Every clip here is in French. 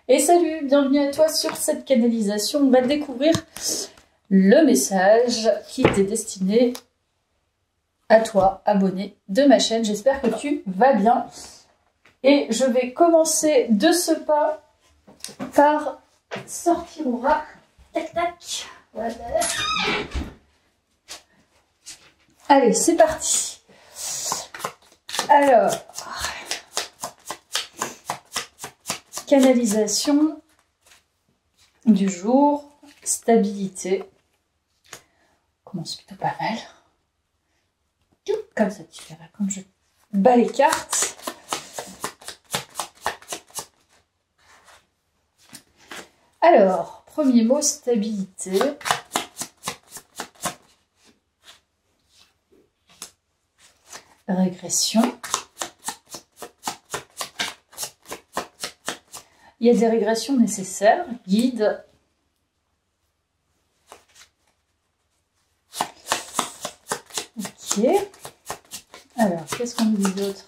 Et salut, bienvenue à toi sur cette canalisation. On va découvrir le message qui était destiné à toi, abonné de ma chaîne. J'espère que tu vas bien. Et je vais commencer de ce pas par sortir au rat. Tac, tac. Voilà. Allez, c'est parti. Alors, canalisation du jour, stabilité. On commence plutôt pas mal. Comme ça, tu verras quand je bats les cartes. Alors, premier mot, stabilité. Régression. Il y a des régressions nécessaires. Guide. Ok. Alors, qu'est-ce qu'on nous dit d'autre?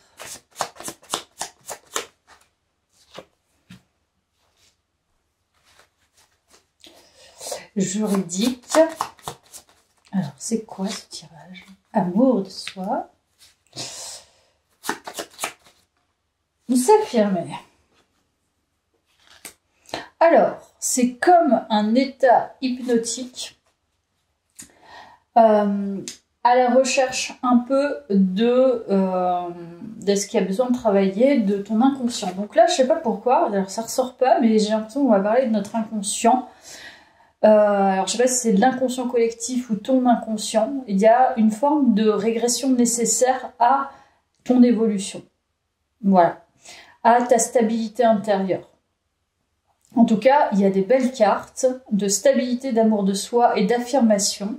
Juridique. Alors, c'est quoi ce tirage? Amour de soi. S'affirmer. Alors, c'est comme un état hypnotique à la recherche un peu de ce qui a besoin de travailler, de ton inconscient. Donc là, je sais pas pourquoi, alors ça ressort pas, mais j'ai l'impression qu'on va parler de notre inconscient. Alors, je sais pas si c'est de l'inconscient collectif ou ton inconscient. Il y a une forme de régression nécessaire à ton évolution. Voilà. À ta stabilité intérieure. En tout cas, il y a des belles cartes de stabilité, d'amour de soi et d'affirmation.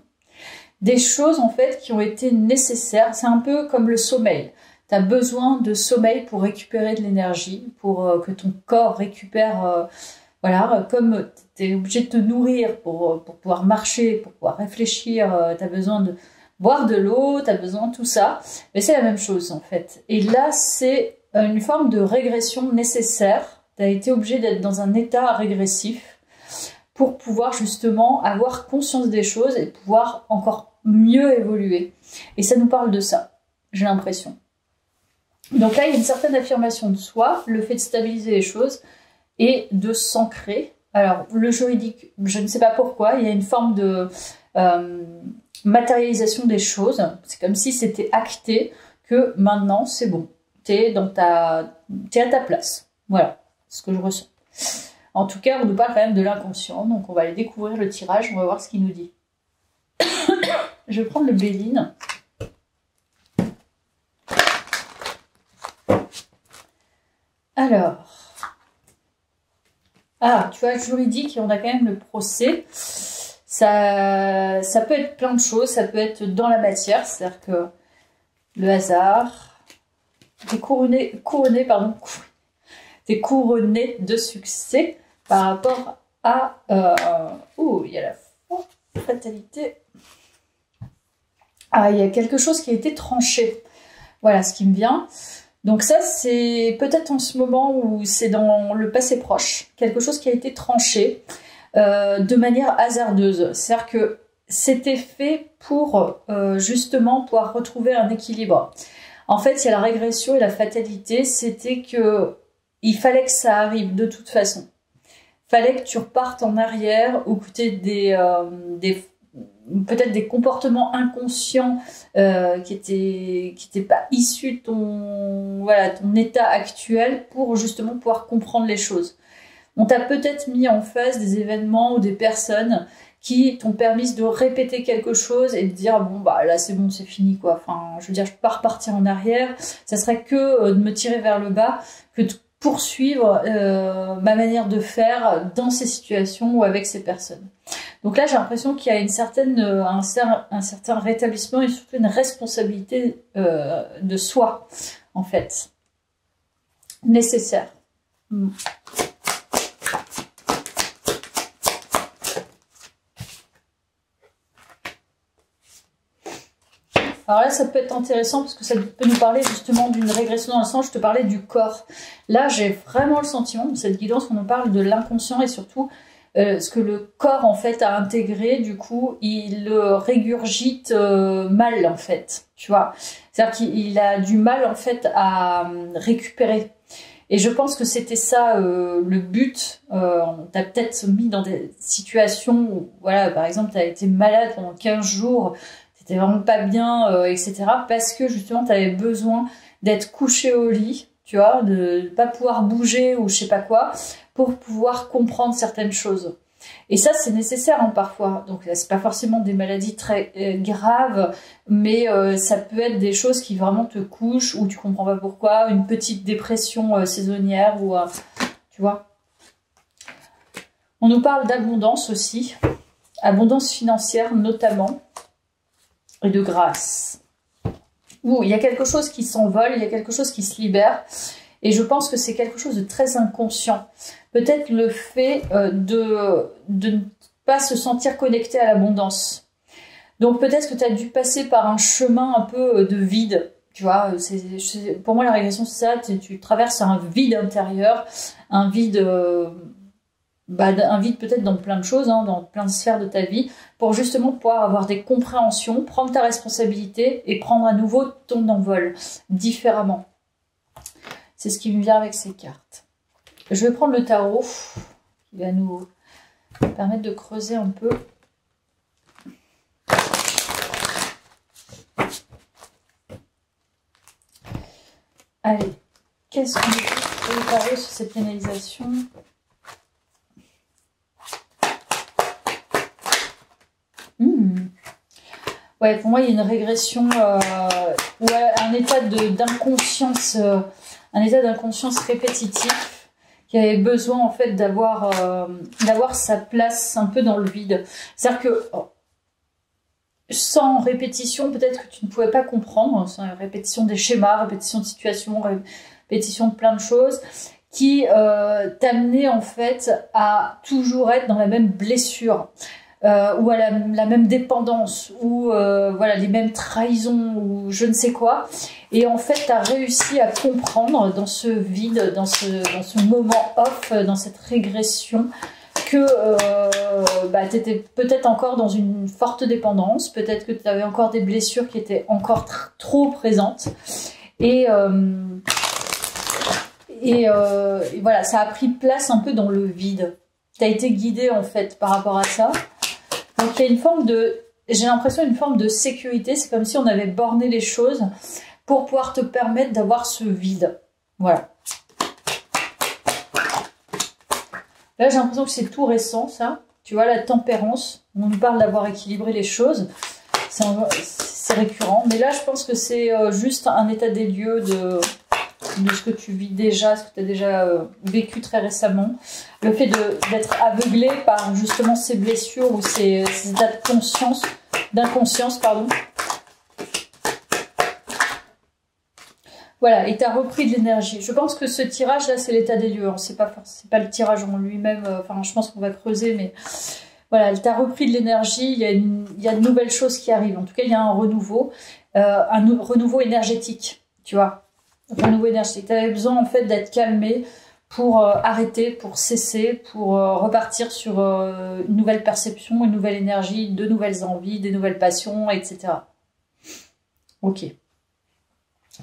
Des choses, en fait, qui ont été nécessaires. C'est un peu comme le sommeil. Tu as besoin de sommeil pour récupérer de l'énergie, pour que ton corps récupère... voilà, comme tu es obligé de te nourrir pour pouvoir marcher, pour pouvoir réfléchir, tu as besoin de boire de l'eau, tu as besoin de tout ça. Mais c'est la même chose, en fait. Et là, c'est une forme de régression nécessaire. Tu as été obligé d'être dans un état régressif pour pouvoir justement avoir conscience des choses et pouvoir encore mieux évoluer. Et ça nous parle de ça, j'ai l'impression. Donc là, il y a une certaine affirmation de soi, le fait de stabiliser les choses et de s'ancrer. Alors, le juridique, je ne sais pas pourquoi, il y a une forme de matérialisation des choses. C'est comme si c'était acté que maintenant, c'est bon. T'es à ta place. Voilà ce que je ressens. En tout cas, on nous parle quand même de l'inconscient, donc on va aller découvrir le tirage, on va voir ce qu'il nous dit. Je vais prendre le Béline. Alors, tu vois, juridique, on a quand même le procès. Ça peut être plein de choses, ça peut être dans la matière, c'est-à-dire que le hasard... T'es couronné de succès par rapport à... il y a la fatalité. Il y a quelque chose qui a été tranché. Voilà ce qui me vient. Donc ça, c'est peut-être en ce moment où c'est dans le passé proche. Quelque chose qui a été tranché de manière hasardeuse. C'est-à-dire que c'était fait pour justement pouvoir retrouver un équilibre. En fait, il y a la régression et la fatalité, c'était que il fallait que ça arrive de toute façon. Il fallait que tu repartes en arrière ou que tu aies peut-être des comportements inconscients qui étaient pas issus de ton état actuel pour justement pouvoir comprendre les choses. On t'a peut-être mis en face des événements ou des personnes qui t'ont permis de répéter quelque chose et de dire bon bah là c'est bon, c'est fini quoi. Enfin, je veux dire, je peux pas repartir en arrière. Ça serait que de me tirer vers le bas, que de poursuivre ma manière de faire dans ces situations ou avec ces personnes. Donc là, j'ai l'impression qu'il y a un certain rétablissement et surtout une responsabilité de soi en fait nécessaire. Alors là, ça peut être intéressant parce que ça peut nous parler justement d'une régression dans le sens, je te parlais du corps. Là, j'ai vraiment le sentiment, dans cette guidance, qu'on nous parle de l'inconscient et surtout ce que le corps, en fait, a intégré. Du coup, il le régurgite mal, en fait, tu vois. C'est-à-dire qu'il a du mal, en fait, à récupérer. Et je pense que c'était ça le but. On t'a peut-être mis dans des situations où, voilà, par exemple, tu as été malade pendant 15 jours, t'étais vraiment pas bien, etc. Parce que justement, tu avais besoin d'être couché au lit, tu vois, de ne pas pouvoir bouger ou je sais pas quoi, pour pouvoir comprendre certaines choses. Et ça, c'est nécessaire hein, parfois. Donc, c'est pas forcément des maladies très graves, mais ça peut être des choses qui vraiment te couchent ou tu comprends pas pourquoi, une petite dépression saisonnière ou tu vois. On nous parle d'abondance aussi, abondance financière notamment, et de grâce. Où il y a quelque chose qui s'envole, il y a quelque chose qui se libère. Et je pense que c'est quelque chose de très inconscient. Peut-être le fait de ne pas se sentir connecté à l'abondance. Donc peut-être que tu as dû passer par un chemin un peu de vide. Tu vois, pour moi la régression c'est ça, tu traverses un vide intérieur, un vide, un vide peut-être dans plein de choses, hein, dans plein de sphères de ta vie, pour justement pouvoir avoir des compréhensions, prendre ta responsabilité et prendre à nouveau ton envol différemment. C'est ce qui me vient avec ces cartes. Je vais prendre le tarot, qui va nous permettre de creuser un peu. Allez, qu'est-ce qu'on peut préparer sur cette canalisation? Ouais, pour moi, il y a une régression, ouais, un état d'inconscience, un état d'inconscience répétitif qui avait besoin en fait d'avoir sa place un peu dans le vide. C'est-à-dire que sans répétition, peut-être que tu ne pouvais pas comprendre, sans répétition des schémas, répétition de situations, répétition de plein de choses, qui t'amenaient en fait à toujours être dans la même blessure. Ou à la même dépendance, ou voilà, les mêmes trahisons, ou je ne sais quoi. Et en fait, tu as réussi à comprendre dans ce vide, dans ce moment off, dans cette régression, que tu étais peut-être encore dans une forte dépendance, peut-être que tu avais encore des blessures qui étaient encore trop présentes. Et voilà, ça a pris place un peu dans le vide. Tu as été guidé en fait par rapport à ça. Donc il y a une forme de, j'ai l'impression une forme de sécurité, c'est comme si on avait borné les choses pour pouvoir te permettre d'avoir ce vide. Voilà. Là j'ai l'impression que c'est tout récent ça, tu vois la tempérance, on nous parle d'avoir équilibré les choses, c'est récurrent, mais là je pense que c'est juste un état des lieux de ce que tu vis déjà, ce que tu as déjà vécu très récemment. Le fait d'être aveuglé par justement ces blessures ou ces états d'inconscience, pardon. Voilà, et tu as repris de l'énergie. Je pense que ce tirage là, c'est l'état des lieux. Hein. C'est pas le tirage en lui-même. Enfin, je pense qu'on va creuser, mais voilà, tu as repris de l'énergie. Il y a de nouvelles choses qui arrivent. En tout cas, il y a un renouveau énergétique, tu vois. Renouveau énergétique. Tu avais besoin en fait d'être calmé pour arrêter, pour cesser, pour repartir sur une nouvelle perception, une nouvelle énergie, de nouvelles envies, des nouvelles passions, etc. Ok.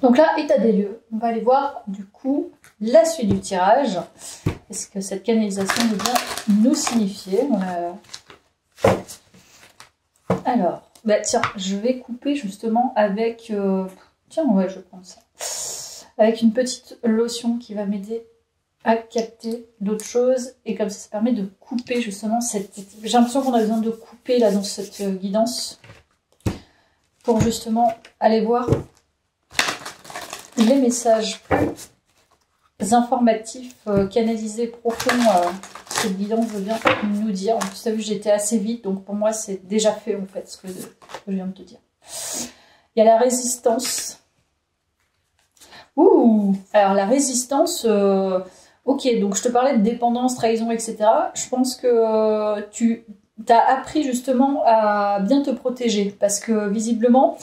Donc là, état des lieux. On va aller voir du coup la suite du tirage. Qu'est-ce que cette canalisation veut bien nous signifier? Alors, bah tiens, je vais couper justement avec... Tiens, ouais, je vais prendre ça. Avec une petite lotion qui va m'aider à capter d'autres choses. Et comme ça permet de couper justement cette... J'ai l'impression qu'on a besoin de couper là dans cette guidance. Pour justement aller voir les messages plus informatifs, canalisés, profonds. Cette guidance veut bien nous dire. En plus, tu as vu, j'étais assez vite. Donc pour moi, c'est déjà fait en fait ce que je viens de te dire. Il y a la résistance. Ouh, alors la résistance, ok, donc je te parlais de dépendance, trahison, etc. Je pense que tu as appris justement à bien te protéger parce que visiblement,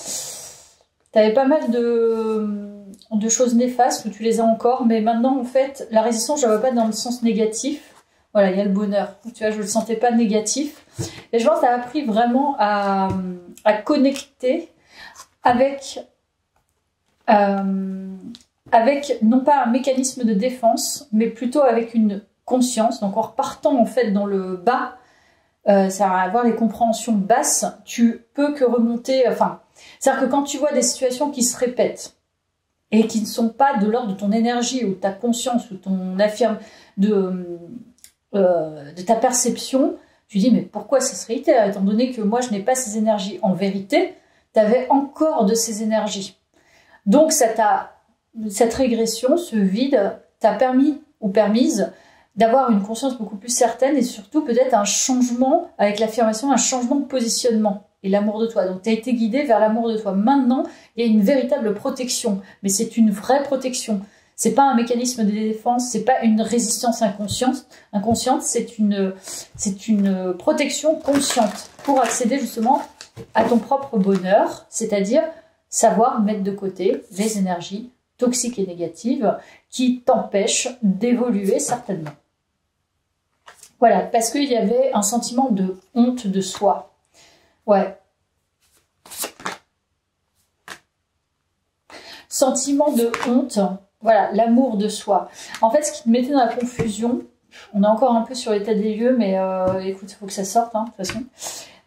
tu avais pas mal de choses néfastes, où tu les as encore, mais maintenant, en fait, la résistance, je ne la vois pas dans le sens négatif. Voilà, il y a le bonheur. Tu vois, je ne le sentais pas négatif. Et je pense que tu as appris vraiment à connecter avec, non pas un mécanisme de défense, mais plutôt avec une conscience. Donc en repartant en fait dans le bas, ça va avoir les compréhensions basses, tu peux que remonter, c'est-à-dire que quand tu vois des situations qui se répètent et qui ne sont pas de l'ordre de ton énergie ou de ta conscience ou de ta perception, tu dis mais pourquoi ça serait irrité étant donné que moi je n'ai pas ces énergies. En vérité, tu avais encore de ces énergies. Donc cette régression, ce vide, t'a permis ou permise d'avoir une conscience beaucoup plus certaine et surtout peut-être un changement avec l'affirmation, un changement de positionnement et l'amour de toi. Donc tu as été guidé vers l'amour de toi. Maintenant, il y a une véritable protection, mais c'est une vraie protection. C'est pas un mécanisme de défense, c'est pas une résistance inconsciente, c'est une protection consciente pour accéder justement à ton propre bonheur, c'est-à-dire savoir mettre de côté les énergies toxiques et négatives qui t'empêchent d'évoluer certainement. Voilà, parce qu'il y avait un sentiment de honte de soi. Ouais. Sentiment de honte, voilà, l'amour de soi. En fait, ce qui te mettait dans la confusion, on est encore un peu sur l'état des lieux, mais écoute, il faut que ça sorte, hein, de toute façon.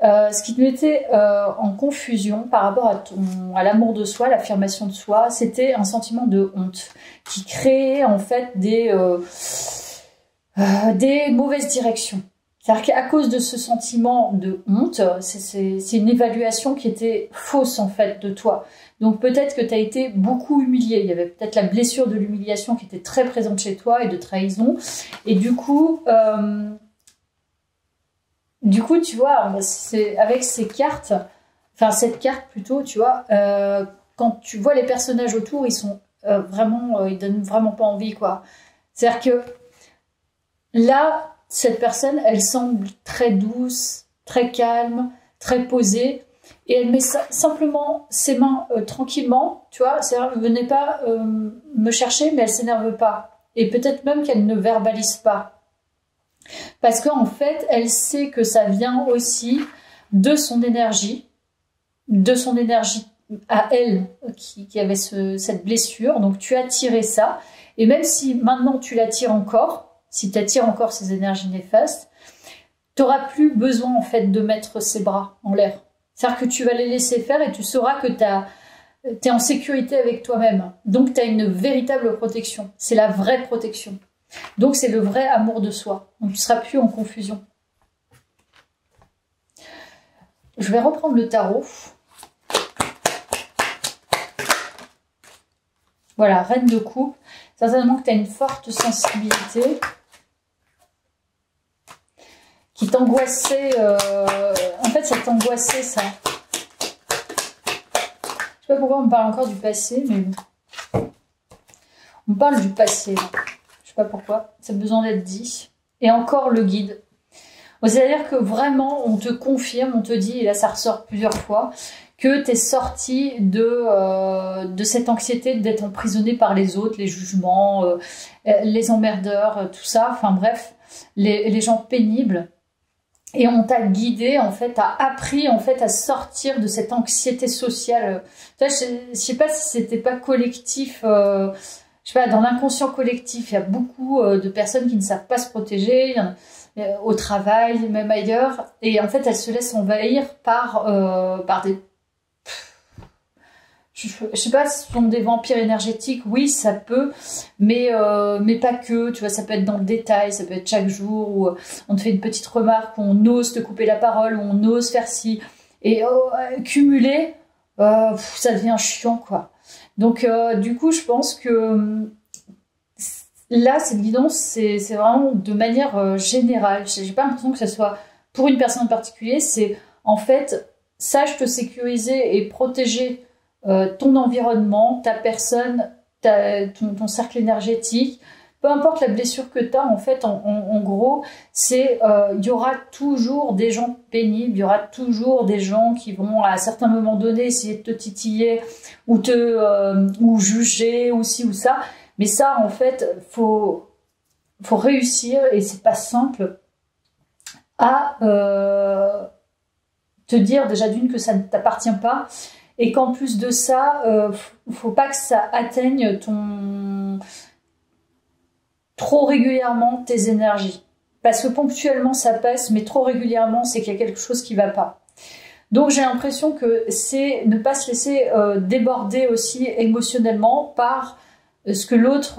Ce qui te mettait en confusion par rapport à l'amour de soi, l'affirmation de soi, c'était un sentiment de honte qui créait en fait des mauvaises directions. C'est-à-dire qu'à cause de ce sentiment de honte, c'est une évaluation qui était fausse en fait de toi. Donc peut-être que tu as été beaucoup humilié. Il y avait peut-être la blessure de l'humiliation qui était très présente chez toi et de trahison. Et du coup, tu vois, avec ces cartes, enfin cette carte plutôt, tu vois, quand tu vois les personnages autour, ils sont ils donnent vraiment pas envie, quoi. C'est-à-dire que là, cette personne, elle semble très douce, très calme, très posée, et elle met simplement ses mains tranquillement, tu vois, c'est-à-dire, elle ne venait pas me chercher, mais elle s'énerve pas. Et peut-être même qu'elle ne verbalise pas. Parce qu'en fait, elle sait que ça vient aussi de son énergie à elle qui avait cette blessure. Donc tu as tiré ça. Et même si maintenant tu l'attires encore, si tu attires encore ces énergies néfastes, tu n'auras plus besoin en fait de mettre ses bras en l'air. C'est-à-dire que tu vas les laisser faire et tu sauras que tu es en sécurité avec toi-même. Donc tu as une véritable protection. C'est la vraie protection. Donc c'est le vrai amour de soi. Donc tu ne seras plus en confusion. Je vais reprendre le tarot. Voilà, reine de coupe. Certainement que tu as une forte sensibilité qui t'angoissait. En fait, ça t'angoissait, ça. Je sais pas pourquoi on me parle encore du passé, mais bon. On parle du passé. Je sais pas pourquoi. Ça a besoin d'être dit. Et encore le guide. C'est-à-dire que vraiment, on te confirme, on te dit, et là ça ressort plusieurs fois, que tu es sorti de cette anxiété d'être emprisonné par les autres, les jugements, les emmerdeurs, tout ça, enfin bref, les gens pénibles. Et on t'a guidé, en fait, t'a appris en fait à sortir de cette anxiété sociale. Je sais pas si c'était pas collectif, je sais pas, dans l'inconscient collectif, il y a beaucoup de personnes qui ne savent pas se protéger, au travail, même ailleurs, et en fait elles se laissent envahir par des... Je sais pas si ce sont des vampires énergétiques, oui ça peut, mais pas que, tu vois, ça peut être dans le détail, ça peut être chaque jour, où on te fait une petite remarque, où on ose te couper la parole, où on ose faire ci, et cumuler, ça devient chiant, quoi. Donc du coup je pense que là, cette guidance, c'est vraiment de manière générale. J'ai pas l'impression que ce soit pour une personne en particulier. C'est en fait, sache te sécuriser et protéger ton environnement, ta personne, ton cercle énergétique, peu importe la blessure que tu as, en fait, en gros, c'est il y aura toujours des gens pénibles, il y aura toujours des gens qui vont, à certains moments donnés, essayer de te titiller ou ou juger, ou ci ou ça. Mais ça, en fait, faut réussir, et c'est pas simple, à te dire déjà d'une que ça ne t'appartient pas, et qu'en plus de ça, faut pas que ça atteigne trop régulièrement tes énergies. Parce que ponctuellement ça passe, mais trop régulièrement c'est qu'il y a quelque chose qui va pas. Donc j'ai l'impression que c'est ne pas se laisser déborder aussi émotionnellement par ce que l'autre...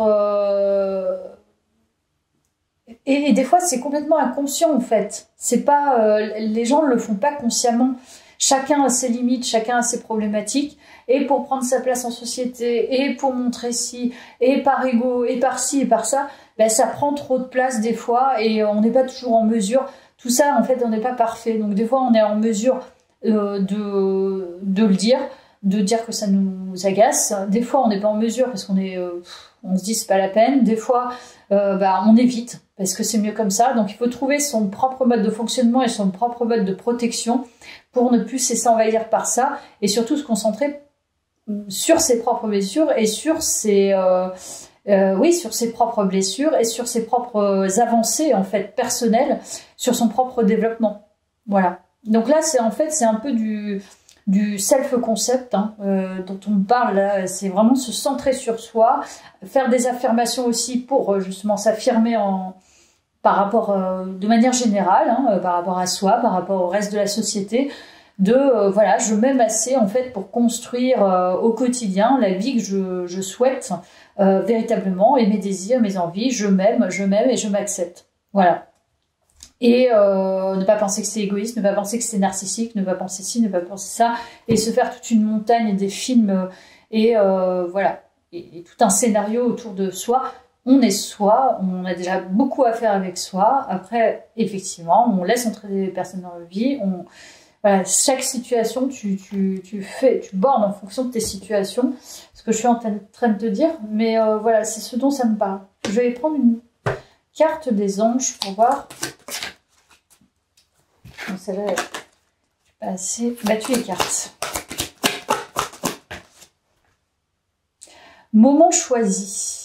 Et des fois c'est complètement inconscient en fait. C'est pas, les gens ne le font pas consciemment. Chacun a ses limites, chacun a ses problématiques, et pour prendre sa place en société, et pour montrer ci, et par ego, et par ci, et par ça, ben ça prend trop de place des fois, et on n'est pas toujours en mesure. Tout ça, en fait, on n'est pas parfait. Donc des fois, on est en mesure de le dire, de dire que ça nous agace. Des fois, on n'est pas en mesure parce qu'on on se dit c'est pas la peine. Des fois, on évite parce que c'est mieux comme ça. Donc il faut trouver son propre mode de fonctionnement et son propre mode de protection pour ne plus se laisser envahir par ça, et surtout se concentrer sur ses propres blessures et sur ses sur ses propres blessures et sur ses propres avancées en fait personnelles, sur son propre développement. Voilà. Donc là c'est un peu du self-concept dont on parle là. C'est vraiment se centrer sur soi, faire des affirmations aussi pour justement s'affirmer par rapport, de manière générale, par rapport à soi, par rapport au reste de la société, voilà, je m'aime assez en fait pour construire au quotidien la vie que je souhaite véritablement, et mes désirs, mes envies, je m'aime et je m'accepte. Voilà. Et ne pas penser que c'est égoïste, ne pas penser que c'est narcissique, ne pas penser ci, ne pas penser ça, et se faire toute une montagne des films voilà, et tout un scénario autour de soi. On est soi, on a déjà beaucoup à faire avec soi. Après, effectivement, on laisse entrer des personnes dans la vie. Voilà, chaque situation, tu bornes en fonction de tes situations. Ce que je suis en train de te dire. Mais voilà, c'est ce dont ça me parle. Je vais prendre une carte des anges pour voir. Bon, celle-là, je n'ai pas assez battu les cartes. Moment choisi.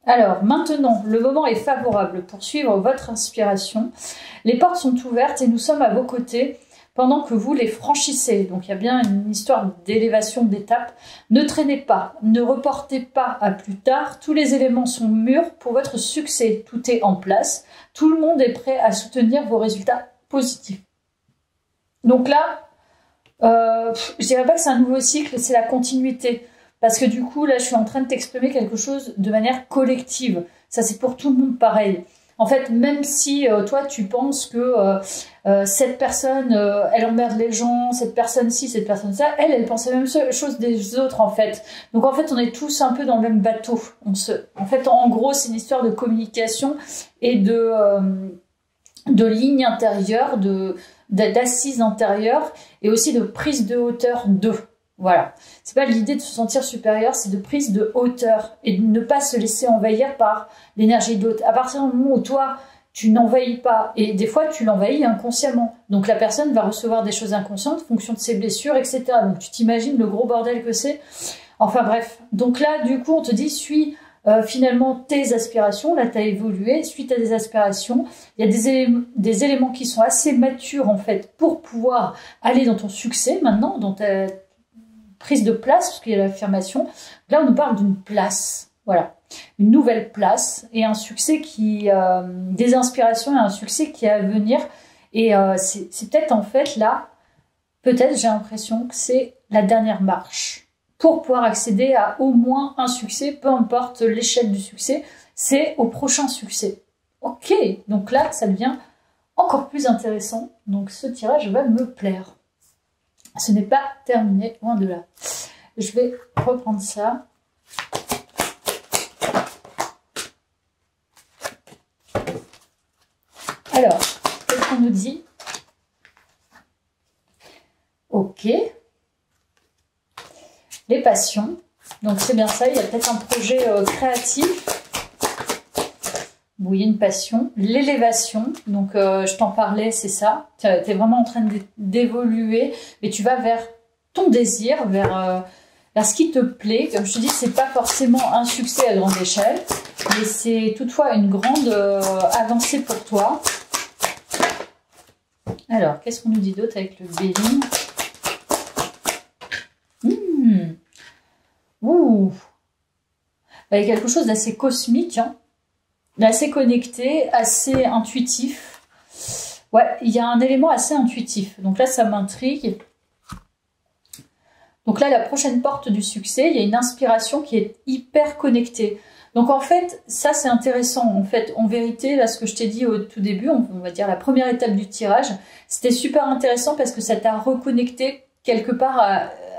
Alors, maintenant, le moment est favorable pour suivre votre inspiration. Les portes sont ouvertes et nous sommes à vos côtés pendant que vous les franchissez. Donc, il y a bien une histoire d'élévation d'étape. Ne traînez pas, ne reportez pas à plus tard. Tous les éléments sont mûrs pour votre succès. Tout est en place. Tout le monde est prêt à soutenir vos résultats positifs. Donc là, je dirais pas que c'est un nouveau cycle, c'est la continuité. Parce que du coup, là, je suis en train de t'exprimer quelque chose de manière collective. Ça, c'est pour tout le monde pareil. En fait, même si toi, tu penses que cette personne, elle emmerde les gens, cette personne-ci, cette personne-ça, elle pense la même chose des autres, en fait. Donc, en fait, on est tous un peu dans le même bateau. En fait, en gros, c'est une histoire de communication et de ligne intérieure, d'assise intérieure, et aussi de prise de hauteur d'eux. Voilà. C'est pas l'idée de se sentir supérieur, c'est de prise de hauteur et de ne pas se laisser envahir par l'énergie de l'autre. À partir du moment où toi, tu n'envahis pas, et des fois tu l'envahis inconsciemment. Donc la personne va recevoir des choses inconscientes en fonction de ses blessures, etc. Donc tu t'imagines le gros bordel que c'est. Enfin bref. Donc là, du coup, on te dit, suis finalement tes aspirations. Là, tu as évolué, suite à des aspirations. Il y a des éléments qui sont assez matures, en fait, pour pouvoir aller dans ton succès maintenant, dans ta prise de place, parce qu'il y a l'affirmation. Là, on nous parle d'une place, voilà, une nouvelle place et un succès des inspirations et un succès qui est à venir. Et c'est peut-être en fait là, peut-être j'ai l'impression que c'est la dernière marche pour pouvoir accéder à au moins un succès, peu importe l'échelle du succès, c'est au prochain succès. Ok, donc là, ça devient encore plus intéressant. Donc ce tirage va me plaire. Ce n'est pas terminé, loin de là. Je vais reprendre ça. Alors, qu'est-ce qu'on nous dit? Ok. Les passions. Donc c'est bien ça, il y a peut-être un projet créatif Vous voyez une passion, l'élévation, donc je t'en parlais, c'est ça. Tu es vraiment en train d'évoluer, mais tu vas vers ton désir, vers ce qui te plaît. Comme je te dis, c'est pas forcément un succès à grande échelle, mais c'est toutefois une grande avancée pour toi. Alors, qu'est-ce qu'on nous dit d'autre avec le Béline? Ouh, il y a quelque chose d'assez cosmique, hein, d'assez connecté, assez intuitif. Ouais, il y a un élément assez intuitif. Donc là, ça m'intrigue. Donc là, la prochaine porte du succès, il y a une inspiration qui est hyper connectée. Donc en fait, ça c'est intéressant. En fait, en vérité, là, ce que je t'ai dit au tout début, on va dire la première étape du tirage, c'était super intéressant parce que ça t'a reconnecté quelque part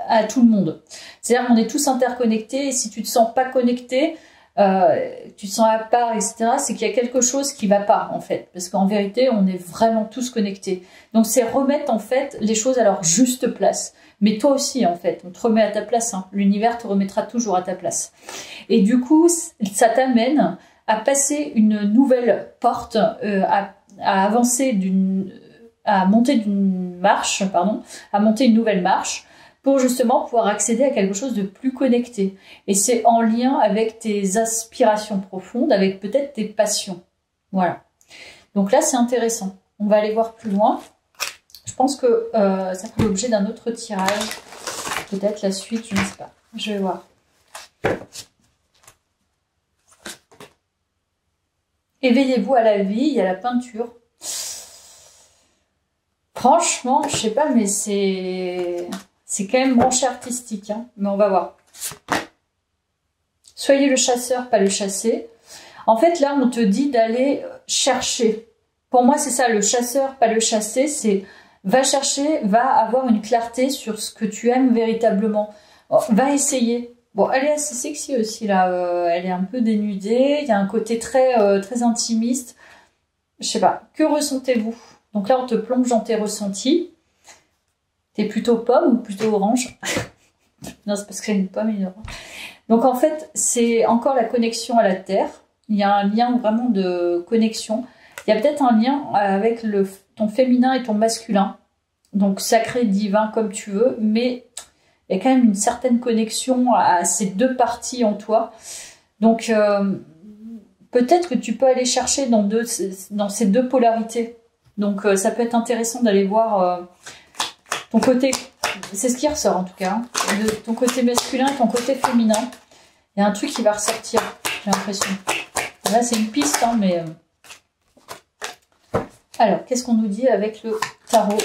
à tout le monde. C'est-à-dire qu'on est tous interconnectés et si tu te sens pas connecté, tu te sens à part, etc., c'est qu'il y a quelque chose qui va pas, en fait. Parce qu'en vérité, on est vraiment tous connectés. Donc c'est remettre, en fait, les choses à leur juste place. Mais toi aussi, en fait, on te remet à ta place. Hein. L'univers te remettra toujours à ta place. Et du coup, ça t'amène à passer une nouvelle porte, à avancer à monter d'une marche, pardon, à monter une nouvelle marche pour justement pouvoir accéder à quelque chose de plus connecté. Et c'est en lien avec tes aspirations profondes, avec peut-être tes passions. Voilà. Donc là, c'est intéressant. On va aller voir plus loin. Je pense que ça fait l'objet d'un autre tirage. Peut-être la suite, je ne sais pas. Je vais voir. Éveillez-vous à la vie, il y a la peinture. Franchement, je sais pas, mais c'est quand même branché artistique. Hein. Mais on va voir. Soyez le chasseur, pas le chassé. En fait, là, on te dit d'aller chercher. Pour moi, c'est ça, le chasseur, pas le chassé, c'est... Va chercher, va avoir une clarté sur ce que tu aimes véritablement. Va essayer. Bon, elle est assez sexy aussi, là. Elle est un peu dénudée. Il y a un côté très, très intimiste. Je sais pas. Que ressentez-vous? Donc là, on te plonge dans tes ressentis. T'es plutôt pomme ou plutôt orange? Non, c'est parce que j'ai une pomme et une orange. Donc en fait, c'est encore la connexion à la terre. Il y a un lien vraiment de connexion. Il y a peut-être un lien avec ton féminin et ton masculin. Donc sacré, divin, comme tu veux. Mais il y a quand même une certaine connexion à ces deux parties en toi. Donc peut-être que tu peux aller chercher dans ces deux polarités. Donc ça peut être intéressant d'aller voir ton côté... C'est ce qui ressort en tout cas. Hein, de ton côté masculin et ton côté féminin. Il y a un truc qui va ressortir, j'ai l'impression. Là c'est une piste, hein, mais... Alors, qu'est-ce qu'on nous dit avec le tarot?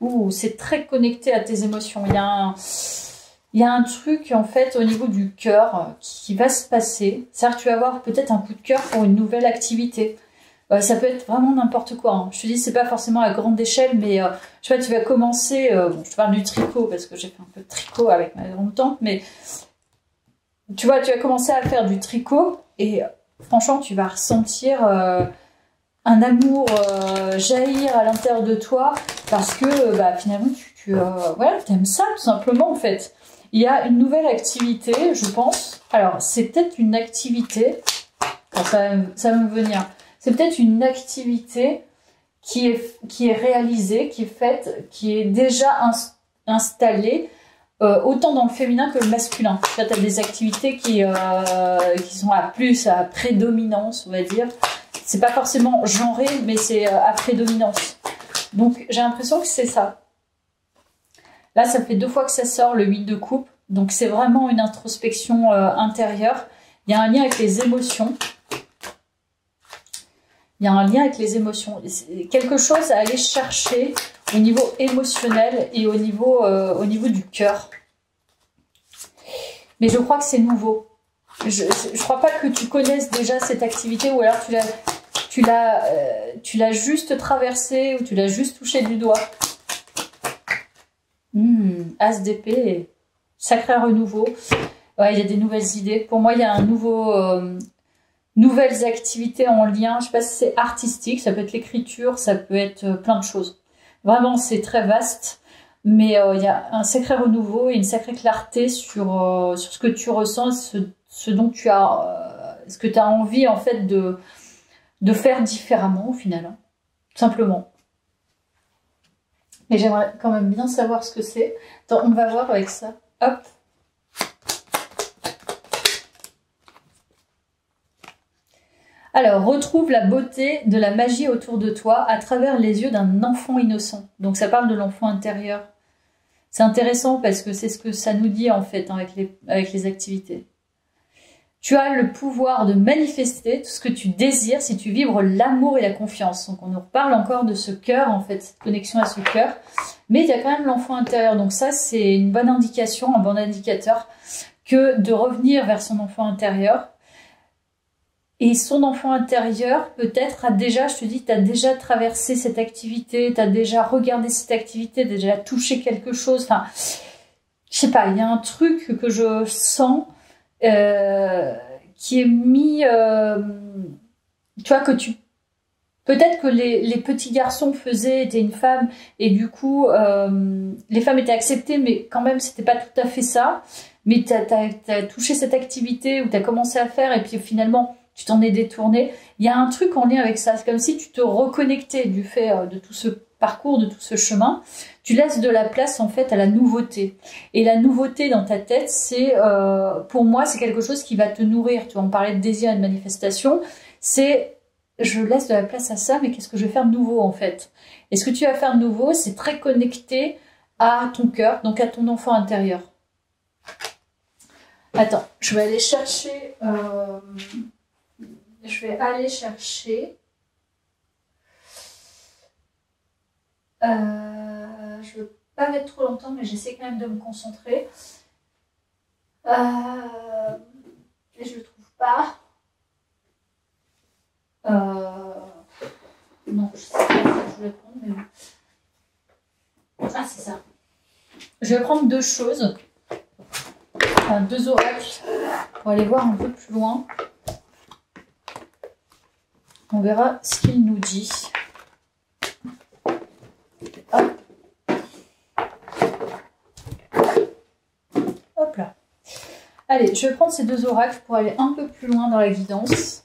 Ouh, c'est très connecté à tes émotions. Il y a un truc, en fait, au niveau du cœur qui va se passer. C'est-à-dire que tu vas avoir peut-être un coup de cœur pour une nouvelle activité. Ça peut être vraiment n'importe quoi. Hein. Je te dis, c'est pas forcément à grande échelle, mais je sais pas, tu vas commencer... bon, je te parle du tricot, parce que j'ai fait un peu de tricot avec ma grande-tante, mais... Tu vois, tu vas commencer à faire du tricot et franchement, tu vas ressentir un amour jaillir à l'intérieur de toi parce que finalement, voilà, t'aimes ça tout simplement en fait. Il y a une nouvelle activité, je pense. Alors, c'est peut-être une activité, ça va me venir, c'est peut-être une activité qui est réalisée, qui est faite, qui est déjà installée, autant dans le féminin que le masculin. Tu as des activités qui sont à prédominance, on va dire. C'est pas forcément genré, mais c'est à prédominance. Donc j'ai l'impression que c'est ça. Là, ça fait 2 fois que ça sort, le 8 de coupe. Donc c'est vraiment une introspection intérieure. Il y a un lien avec les émotions. Il y a un lien avec les émotions. C'est quelque chose à aller chercher au niveau émotionnel et au niveau du cœur. Mais je crois que c'est nouveau. Je crois pas que tu connaisses déjà cette activité ou alors tu l'as juste traversée ou tu l'as juste touché du doigt. As d'épée, sacré renouveau. Ouais, il y a des nouvelles idées. Pour moi, il y a un nouvelles activités en lien. Je sais pas si c'est artistique, ça peut être l'écriture, ça peut être plein de choses. Vraiment, c'est très vaste. Mais il y a un sacré renouveau et une sacrée clarté sur ce que tu ressens, ce dont tu as, ce que tu as envie en fait de faire différemment au final, hein, tout simplement. Mais j'aimerais quand même bien savoir ce que c'est. Attends, on va voir avec ça. Hop. Alors, retrouve la beauté de la magie autour de toi à travers les yeux d'un enfant innocent. Donc ça parle de l'enfant intérieur. C'est intéressant parce que c'est ce que ça nous dit en fait hein, avec les activités. Tu as le pouvoir de manifester tout ce que tu désires si tu vibres l'amour et la confiance. Donc on nous reparle encore de ce cœur, en fait, cette connexion à ce cœur. Mais il y a quand même l'enfant intérieur. Donc ça, c'est une bonne indication, un bon indicateur que de revenir vers son enfant intérieur. Et son enfant intérieur, peut-être, a déjà, je te dis, tu as déjà traversé cette activité, tu as déjà regardé cette activité, déjà touché quelque chose. Enfin, je sais pas, il y a un truc que je sens... qui est mis, tu vois, que tu... Peut-être que les petits garçons étaient une femme, et du coup, les femmes étaient acceptées, mais quand même, c'était pas tout à fait ça. Mais t'as touché cette activité, ou t'as commencé à faire, et puis finalement, tu t'en es détourné. Il y a un truc en lien avec ça. C'est comme si tu te reconnectais du fait de tout ce parcours, de tout ce chemin. Tu laisses de la place en fait à la nouveauté. Et la nouveauté dans ta tête, c'est pour moi, c'est quelque chose qui va te nourrir. Tu vois, on parlait de désir et de manifestation. C'est je laisse de la place à ça, mais qu'est-ce que je vais faire de nouveau en fait? Et ce que tu vas faire de nouveau, c'est très connecté à ton cœur, donc à ton enfant intérieur. Attends, je vais aller chercher... je vais aller chercher... je veux pas mettre trop longtemps, mais j'essaie quand même de me concentrer. Et je le trouve pas. Non, je sais pas ce que je vais prendre, mais... Ah, c'est ça. Je vais prendre deux choses. Enfin, deux oracles pour aller voir un peu plus loin. On verra ce qu'il nous dit. Hop. Hop là. Allez, je vais prendre ces deux oracles pour aller un peu plus loin dans la guidance.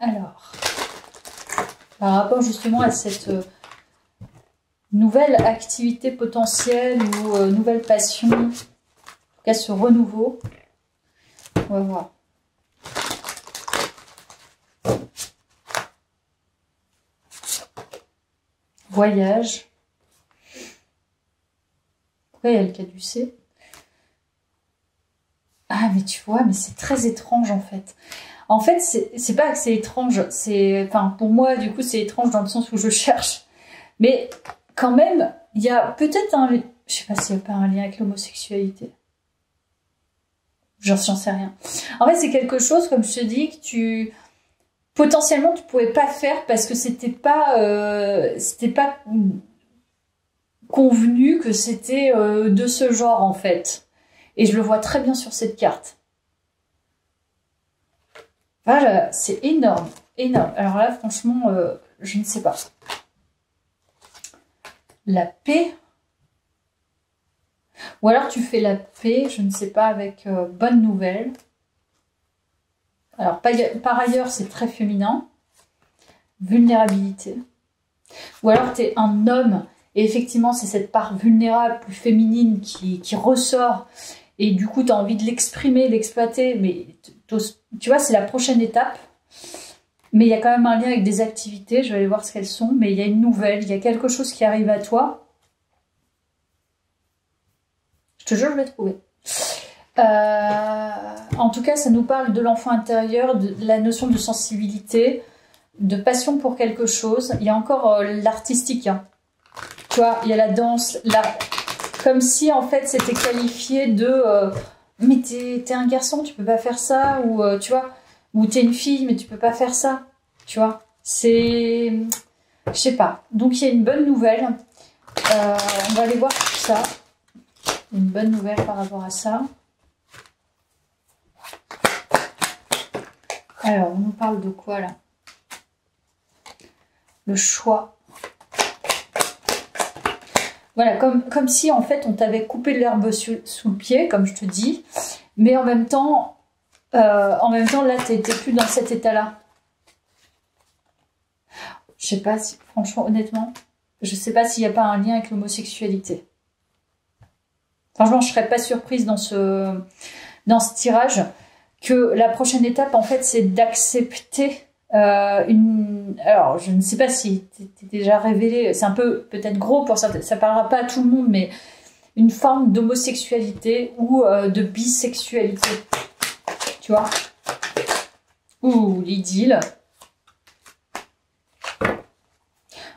Alors, par rapport justement à cette nouvelle activité potentielle ou nouvelle passion, en tout cas ce renouveau, on va voir. Voyage. Pourquoi il y a le caducé? Ah, mais tu vois, mais c'est très étrange en fait. En fait, c'est pas que c'est étrange, c'est, enfin, pour moi, du coup, c'est étrange dans le sens où je cherche. Mais quand même, il y a peut-être un, je sais pas s'il n'y a pas un lien avec l'homosexualité. J'en sais rien. En fait, c'est quelque chose, comme je te dis, que potentiellement, tu pouvais pas faire parce que c'était pas convenu que c'était de ce genre, en fait. Et je le vois très bien sur cette carte. Voilà, c'est énorme, énorme. Alors là, franchement, je ne sais pas. La paix. Ou alors tu fais la paix, je ne sais pas, avec bonne nouvelle. Alors, par ailleurs, c'est très féminin. Vulnérabilité. Ou alors tu es un homme, et effectivement, c'est cette part vulnérable, plus féminine, qui ressort. Et du coup, tu as envie de l'exprimer, d'exploiter, mais tu vois, c'est la prochaine étape. Mais il y a quand même un lien avec des activités, je vais aller voir ce qu'elles sont, mais il y a une nouvelle, il y a quelque chose qui arrive à toi. Je te jure, je vais trouver. En tout cas, ça nous parle de l'enfant intérieur, de la notion de sensibilité, de passion pour quelque chose. Il y a encore l'artistique, hein. Tu vois, il y a la danse, comme si en fait c'était qualifié de mais t'es un garçon, tu peux pas faire ça, ou tu vois, ou t'es une fille, mais tu peux pas faire ça, tu vois. C'est, je sais pas. Donc il y a une bonne nouvelle. On va aller voir tout ça. Une bonne nouvelle par rapport à ça. Alors, on nous parle de quoi là? Le choix. Voilà, comme si en fait on t'avait coupé l'herbe sous le pied, comme je te dis, mais en même temps là, t'étais plus dans cet état-là. Je sais pas si, franchement, honnêtement, je sais pas s'il n'y a pas un lien avec l'homosexualité. Franchement, je serais pas surprise dans ce tirage que la prochaine étape, en fait, c'est d'accepter alors, je ne sais pas si t'es déjà révélé, c'est un peu peut-être gros pour certains, ça parlera pas à tout le monde, mais une forme d'homosexualité ou de bisexualité. Tu vois? Ou l'idylle.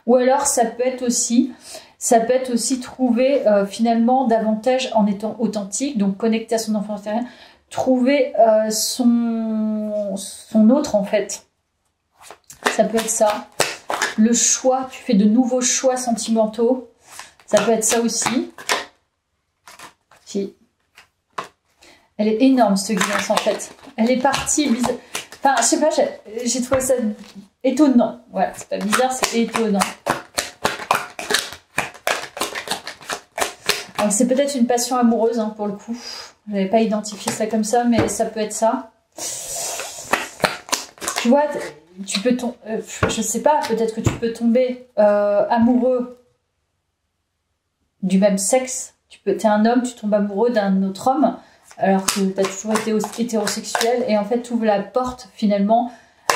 Ou alors ça peut être aussi trouver finalement davantage en étant authentique, donc connecté à son enfant intérieur, trouver son autre en fait. Ça peut être ça. Le choix, tu fais de nouveaux choix sentimentaux. Ça peut être ça aussi. Si. Elle est énorme cette guidance en fait. Elle est partie. Enfin, je sais pas, j'ai trouvé ça étonnant. Voilà, c'est pas bizarre, c'est étonnant. Alors c'est peut-être une passion amoureuse hein, pour le coup. Je n'avais pas identifié ça comme ça, mais ça peut être ça. Tu vois, tu peux je sais pas, peut-être que tu peux tomber amoureux du même sexe. T'es un homme, tu tombes amoureux d'un autre homme, alors que tu as toujours été hétérosexuel, et en fait tu ouvres la porte finalement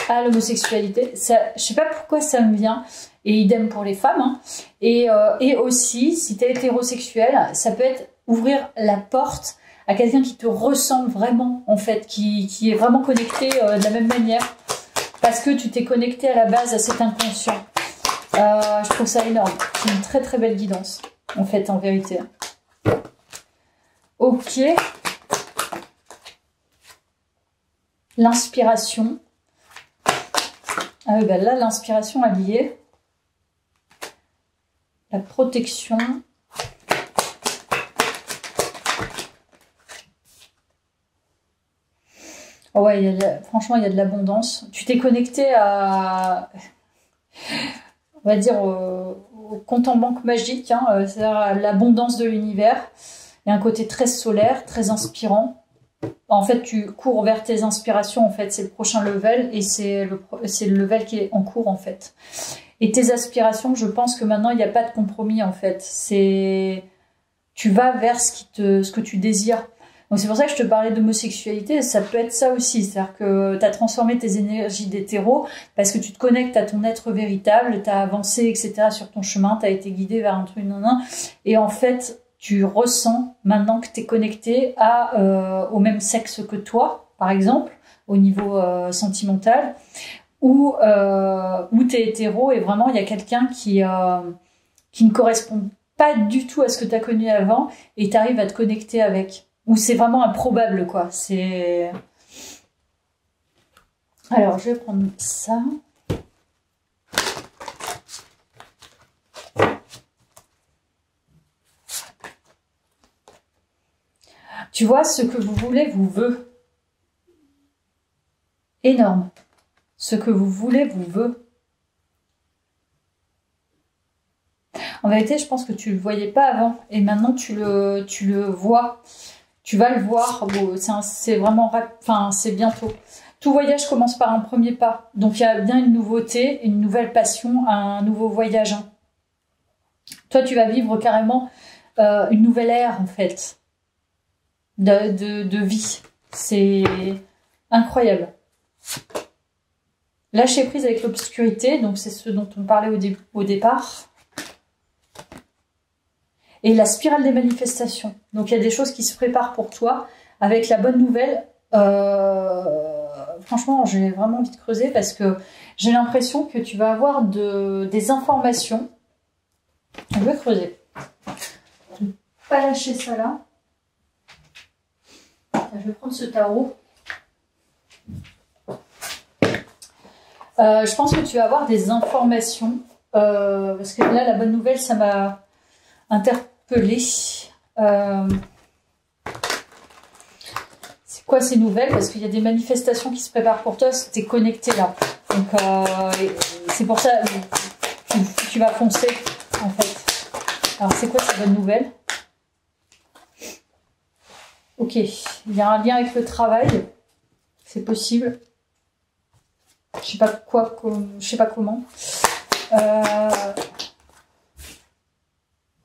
à l'homosexualité. Je sais pas pourquoi ça me vient, et idem pour les femmes. Hein. Et aussi, si tu es hétérosexuel, ça peut être ouvrir la porte à quelqu'un qui te ressemble vraiment, en fait, qui est vraiment connecté de la même manière, parce que tu t'es connecté à la base à cet inconscient. Je trouve ça énorme. C'est une très très belle guidance, en fait, en vérité. Ok. L'inspiration. Ah oui, ben là, l'inspiration alliée. La protection. Oh ouais, franchement, il y a de l'abondance. Tu t'es connecté à, on va dire, au compte en banque magique, hein, c'est-à-dire à l'abondance de l'univers. Il y a un côté très solaire, très inspirant. En fait, tu cours vers tes inspirations, en fait, c'est le prochain level, et c'est le level qui est en cours, en fait. Et tes aspirations, je pense que maintenant, il n'y a pas de compromis, en fait. Tu vas vers ce que tu désires. Donc c'est pour ça que je te parlais d'homosexualité, ça peut être ça aussi, c'est-à-dire que tu as transformé tes énergies d'hétéro parce que tu te connectes à ton être véritable, tu as avancé, etc. sur ton chemin, tu as été guidé vers un truc, et en fait, tu ressens maintenant que tu es connecté au même sexe que toi, par exemple, au niveau sentimental, où tu es hétéro et vraiment il y a quelqu'un qui ne correspond pas du tout à ce que tu as connu avant et tu arrives à te connecter avec. Ou c'est vraiment improbable, quoi. C'est... Alors, je vais prendre ça. Tu vois, ce que vous voulez vous veut. Énorme. Ce que vous voulez vous veut. En vérité, je pense que tu le voyais pas avant. Et maintenant, tu le vois. Tu vas le voir, c'est vraiment, enfin, c'est bientôt. Tout voyage commence par un premier pas. Donc, il y a bien une nouveauté, une nouvelle passion, un nouveau voyage. Hein. Toi, tu vas vivre carrément une nouvelle ère, en fait, de vie. C'est incroyable. Lâcher prise avec l'obscurité, donc c'est ce dont on parlait au départ. Et la spirale des manifestations. Donc, il y a des choses qui se préparent pour toi. Avec la bonne nouvelle, franchement, j'ai vraiment envie de creuser parce que j'ai l'impression que tu vas avoir des informations. Je vais creuser. Je ne vais pas lâcher ça là. Je vais prendre ce tarot. Je pense que tu vas avoir des informations. Parce que là, la bonne nouvelle, ça m'a interpellée. C'est quoi ces nouvelles? Parce qu'il y a des manifestations qui se préparent pour toi, tu es connecté là. Donc c'est pour ça que tu vas foncer en fait. Alors, c'est quoi cette bonne nouvelle? Ok, il y a un lien avec le travail. C'est possible. Je sais pas quoi, je sais pas comment.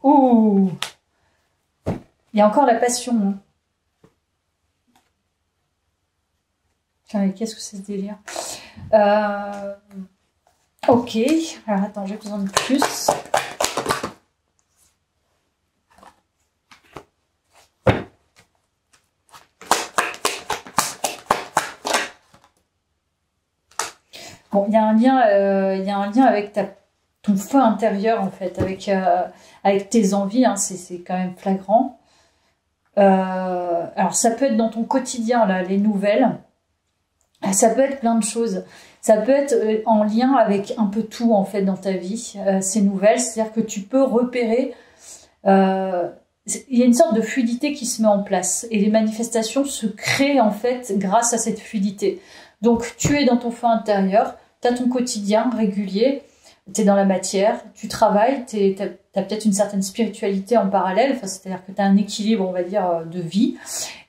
Ouh, il y a encore la passion. Hein. Tiens, mais qu'est-ce que c'est ce délire? Ok, alors attends, j'ai besoin de plus. Bon, il y a un lien avec ton feu intérieur en fait, avec tes envies. Hein, c'est quand même flagrant. Alors ça peut être dans ton quotidien là, les nouvelles. Ça peut être plein de choses. Ça peut être en lien avec un peu tout en fait dans ta vie. Ces nouvelles, c'est-à-dire que tu peux repérer. Il y a une sorte de fluidité qui se met en place et les manifestations se créent en fait grâce à cette fluidité. Donc tu es dans ton feu intérieur, tu as ton quotidien régulier, tu es dans la matière, tu travailles, tu as peut-être une certaine spiritualité en parallèle, enfin, c'est-à-dire que tu as un équilibre, on va dire, de vie,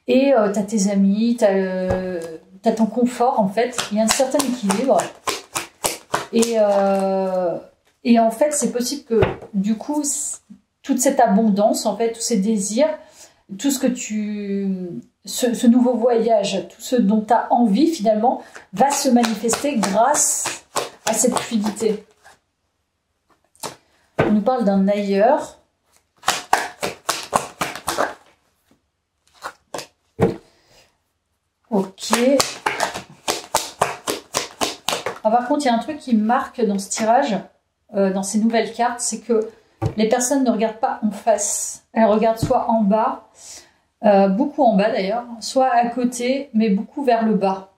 et tu as tes amis, tu as ton confort en fait, il y a un certain équilibre. Et en fait, c'est possible que du coup, toute cette abondance, en fait, tous ces désirs, tout ce que ce nouveau voyage, tout ce dont tu as envie finalement, va se manifester grâce à cette fluidité. On nous parle d'un ailleurs. Ok. Ah, par contre, il y a un truc qui me marque dans ce tirage, dans ces nouvelles cartes, c'est que les personnes ne regardent pas en face. Elles regardent soit en bas, beaucoup en bas d'ailleurs, soit à côté, mais beaucoup vers le bas.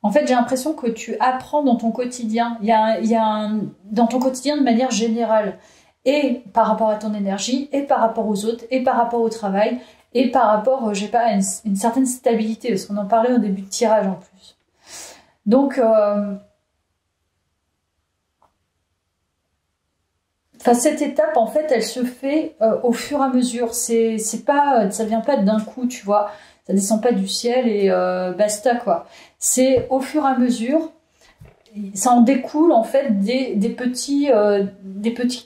En fait, j'ai l'impression que tu apprends dans ton quotidien. Dans ton quotidien de manière générale. Et par rapport à ton énergie, et par rapport aux autres, et par rapport au travail, et par rapport, je sais pas, à une certaine stabilité. Parce qu'on en parlait au début de tirage en plus. Donc, cette étape, en fait, elle se fait au fur et à mesure. C'est pas, ça vient pas d'un coup, tu vois. Ça descend pas du ciel et basta, quoi. C'est au fur et à mesure. Ça en découle, en fait, des petits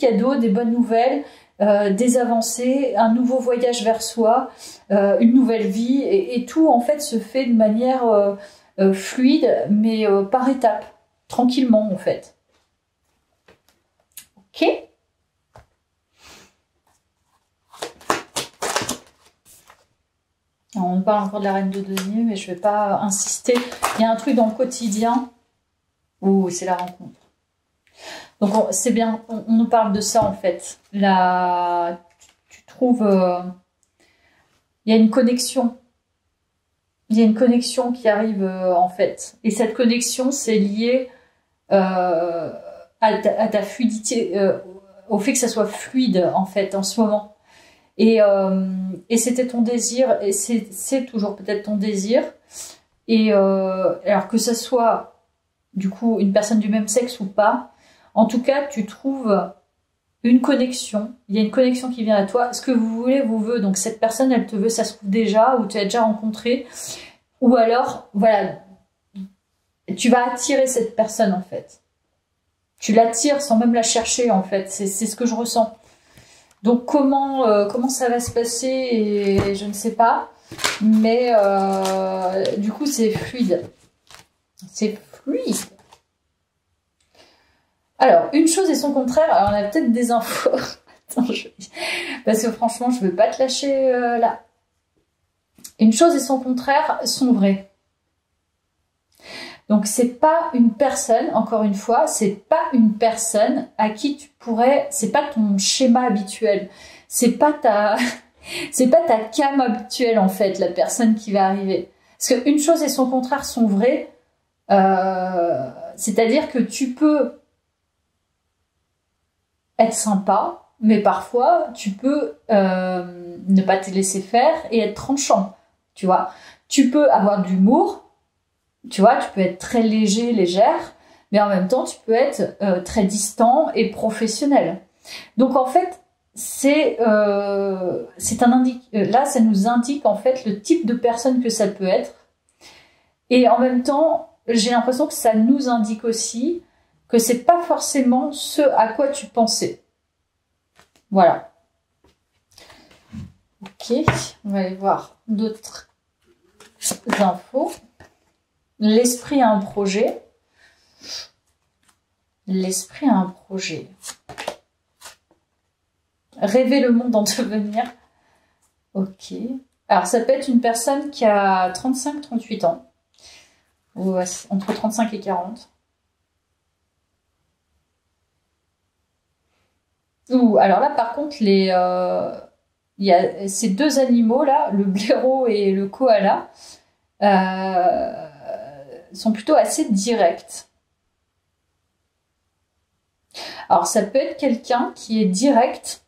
cadeaux, des bonnes nouvelles, des avancées, un nouveau voyage vers soi, une nouvelle vie. Et tout, en fait, se fait de manière fluide, mais par étapes, tranquillement, en fait. Ok ? Alors, on parle encore de la reine de denier, mais je ne vais pas insister. Il y a un truc dans le quotidien où c'est la rencontre. Donc c'est bien, on nous parle de ça en fait. Là, tu trouves, il y a une connexion. Il y a une connexion qui arrive en fait. Et cette connexion, c'est lié à ta fluidité, au fait que ça soit fluide en fait en ce moment. Et c'était ton désir, et c'est toujours peut-être ton désir. Et alors que ça soit du coup une personne du même sexe ou pas, en tout cas tu trouves une connexion. Il y a une connexion qui vient à toi. Ce que vous voulez vous veut. Donc cette personne, elle te veut, ça se trouve déjà, ou tu l'as déjà rencontré. Ou alors, voilà, tu vas attirer cette personne en fait. Tu l'attires sans même la chercher en fait. C'est ce que je ressens. Donc comment ça va se passer, et je ne sais pas. Mais du coup, c'est fluide. C'est fluide. Alors, une chose et son contraire. Alors, on a peut-être des infos. Attends, parce que franchement, je ne veux pas te lâcher là. Une chose et son contraire sont vraies. Donc, c'est pas une personne, encore une fois, c'est pas une personne à qui tu pourrais... C'est pas ton schéma habituel. C'est pas ta came habituelle, en fait, la personne qui va arriver. Parce qu'une chose et son contraire sont vraies. C'est-à-dire que tu peux être sympa, mais parfois, tu peux ne pas te laisser faire et être tranchant, tu vois. Tu peux avoir de l'humour, Tu vois, tu peux être très léger, légère, mais en même temps, tu peux être très distant et professionnel. Donc en fait, c'est un là, ça nous indique en fait le type de personne que ça peut être. Et en même temps, j'ai l'impression que ça nous indique aussi que c'est pas forcément ce à quoi tu pensais. Voilà. Ok, on va aller voir d'autres infos. L'esprit a un projet. L'esprit a un projet. Rêver le monde en devenir. Ok. Alors, ça peut être une personne qui a 35-38 ans. Ou entre 35 et 40. Ou, alors là, par contre, il y a ces deux animaux-là, le blaireau et le koala, sont plutôt assez directs. Alors, ça peut être quelqu'un qui est direct.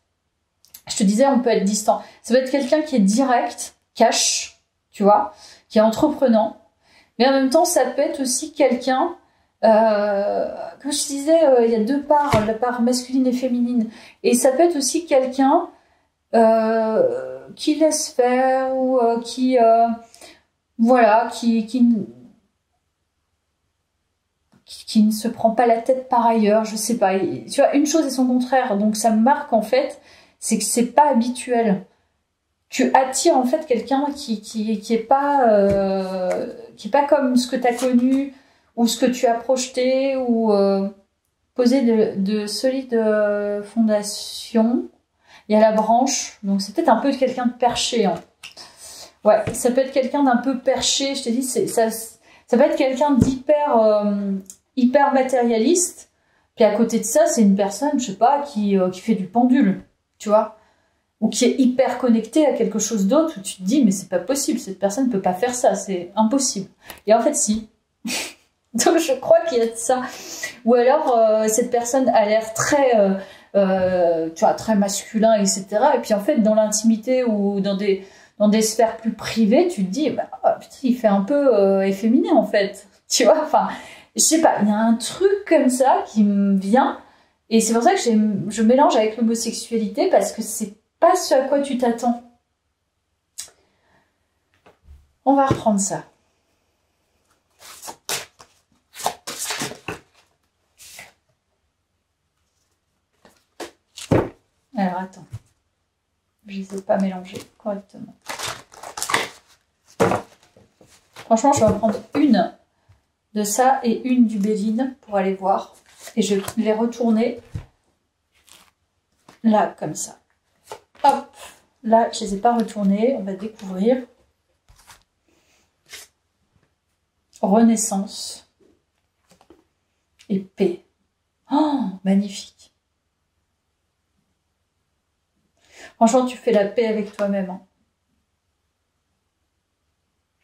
Je te disais, on peut être distant. Ça peut être quelqu'un qui est direct, cash, tu vois, qui est entreprenant. Mais en même temps, ça peut être aussi quelqu'un, comme je te disais, il y a deux parts, la part masculine et féminine. Et ça peut être aussi quelqu'un qui laisse faire ou voilà, qui ne se prend pas la tête par ailleurs, je sais pas. Tu vois, une chose et son contraire. Donc ça me marque en fait, c'est que c'est pas habituel. Tu attires en fait quelqu'un qui est pas comme ce que tu as connu ou ce que tu as projeté ou posé de solides fondations. Il y a la branche, donc c'est peut-être un peu quelqu'un de perché. Hein. Ouais, ça peut être quelqu'un d'un peu perché. Je t'ai dit, ça peut être quelqu'un d'hyper hyper matérialiste. Puis à côté de ça, c'est une personne, je sais pas, qui fait du pendule, tu vois. Ou qui est hyper connecté à quelque chose d'autre, où tu te dis, mais c'est pas possible, cette personne ne peut pas faire ça, c'est impossible. Et en fait, si. Donc je crois qu'il y a de ça. Ou alors, cette personne a l'air très, tu vois, très masculin, etc. Et puis en fait, dans l'intimité ou dans des sphères plus privées, tu te dis, bah, oh, putain, il fait un peu efféminé, en fait. Tu vois, enfin, je sais pas, il y a un truc comme ça qui me vient. Et c'est pour ça que je mélange avec l'homosexualité, parce que c'est pas ce à quoi tu t'attends. On va reprendre ça. Alors attends, je les ai pas mélangés correctement. Franchement, je vais en prendre une de ça et une du Béline pour aller voir. Et je vais les retourner là, comme ça. Hop, là, je ne les ai pas retournés. On va découvrir. Renaissance et paix. Oh, magnifique. Franchement, tu fais la paix avec toi-même. Hein.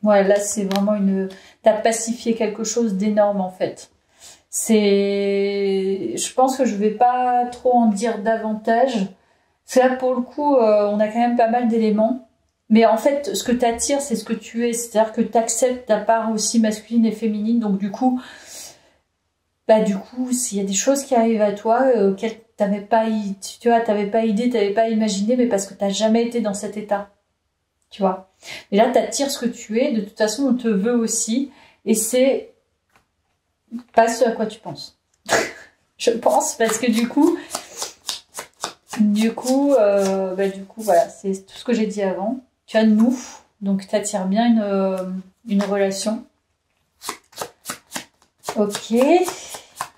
Ouais, là, c'est vraiment t'as pacifié quelque chose d'énorme, en fait. Je pense que je vais pas trop en dire davantage. Parce que là, pour le coup, on a quand même pas mal d'éléments. Mais en fait, ce que tu attires, c'est ce que tu es. C'est-à-dire que tu acceptes ta part aussi masculine et féminine. Donc du coup, s'il y a des choses qui arrivent à toi, auxquelles t'avais pas idée, t'avais pas imaginé, mais parce que t'as jamais été dans cet état. Tu vois. Et là, tu attires ce que tu es. De toute façon, on te veut aussi. Et c'est pas ce à quoi tu penses. Je pense, parce que du coup, voilà, c'est tout ce que j'ai dit avant. Tu as nous, donc tu attires bien une relation. Ok.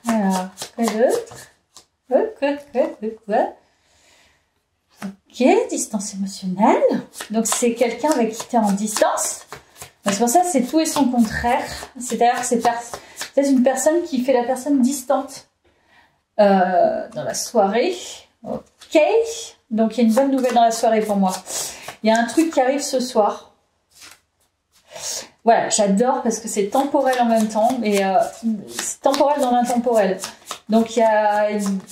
Alors, quoi d'autre? Ok, distance émotionnelle. Donc c'est quelqu'un avec qui tu es en distance. C'est pour ça, c'est tout et son contraire. C'est-à-dire que c'est une personne qui fait la personne distante dans la soirée. Ok. Donc il y a une bonne nouvelle dans la soirée pour moi. Il y a un truc qui arrive ce soir. Voilà, j'adore parce que c'est temporel en même temps. Et c'est temporel dans l'intemporel. Donc il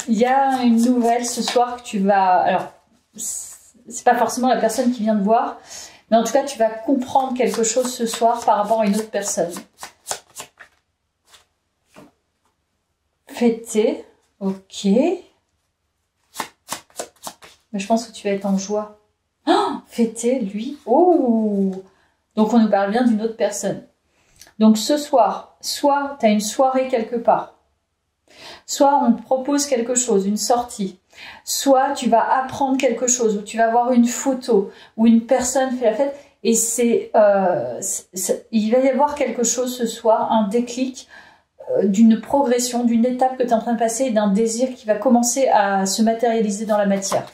y a une nouvelle ce soir que tu vas... Alors, c'est pas forcément la personne qui vient te voir. Mais en tout cas, tu vas comprendre quelque chose ce soir par rapport à une autre personne. fêter. Ok. Mais je pense que tu vas être en joie. Oh, fêter, lui. Oh. Donc, on nous parle bien d'une autre personne. Donc, ce soir, soit tu as une soirée quelque part, soit on te propose quelque chose, une sortie, soit tu vas apprendre quelque chose, ou tu vas voir une photo, où une personne fait la fête, et il va y avoir quelque chose ce soir, un déclic, d'une progression, d'une étape que tu es en train de passer, et d'un désir qui va commencer à se matérialiser dans la matière.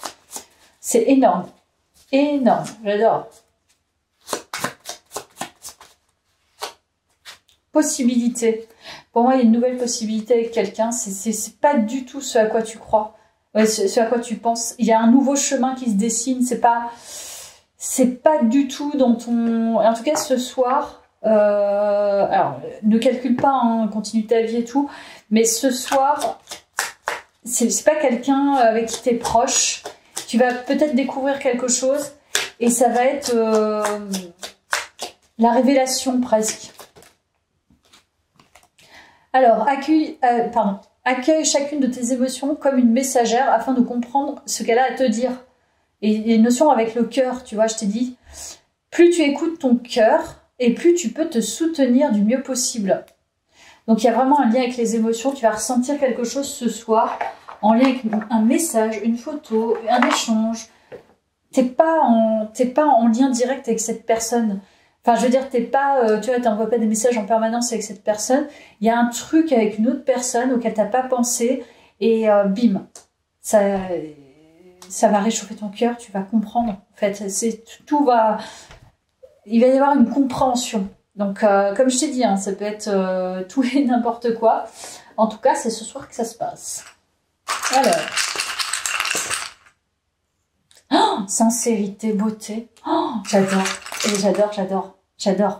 C'est énorme, énorme, j'adore. Possibilité. Pour moi, il y a une nouvelle possibilité avec quelqu'un. C'est pas du tout ce à quoi tu crois, ce à quoi tu penses. Il y a un nouveau chemin qui se dessine. C'est pas du tout dans ton. En tout cas, ce soir. Alors, ne calcule pas, hein, continue ta vie et tout. Mais ce soir, c'est pas quelqu'un avec qui tu es proche. Tu vas peut-être découvrir quelque chose et ça va être la révélation presque. Alors, accueille chacune de tes émotions comme une messagère afin de comprendre ce qu'elle a à te dire. Et il y a une notion avec le cœur, tu vois, je t'ai dit, plus tu écoutes ton cœur et plus tu peux te soutenir du mieux possible. Donc, il y a vraiment un lien avec les émotions. Tu vas ressentir quelque chose ce soir en lien avec un message, une photo, un échange. T'es pas en lien direct avec cette personne. Enfin, je veux dire, tu n'envoies pas des messages en permanence avec cette personne. Il y a un truc avec une autre personne auquel tu n'as pas pensé et bim, ça va réchauffer ton cœur, tu vas comprendre. En fait, il va y avoir une compréhension. Donc, comme je t'ai dit, hein, ça peut être tout et n'importe quoi. En tout cas, c'est ce soir que ça se passe. Alors, oh, sincérité, beauté. Oh, j'adore. Et j'adore.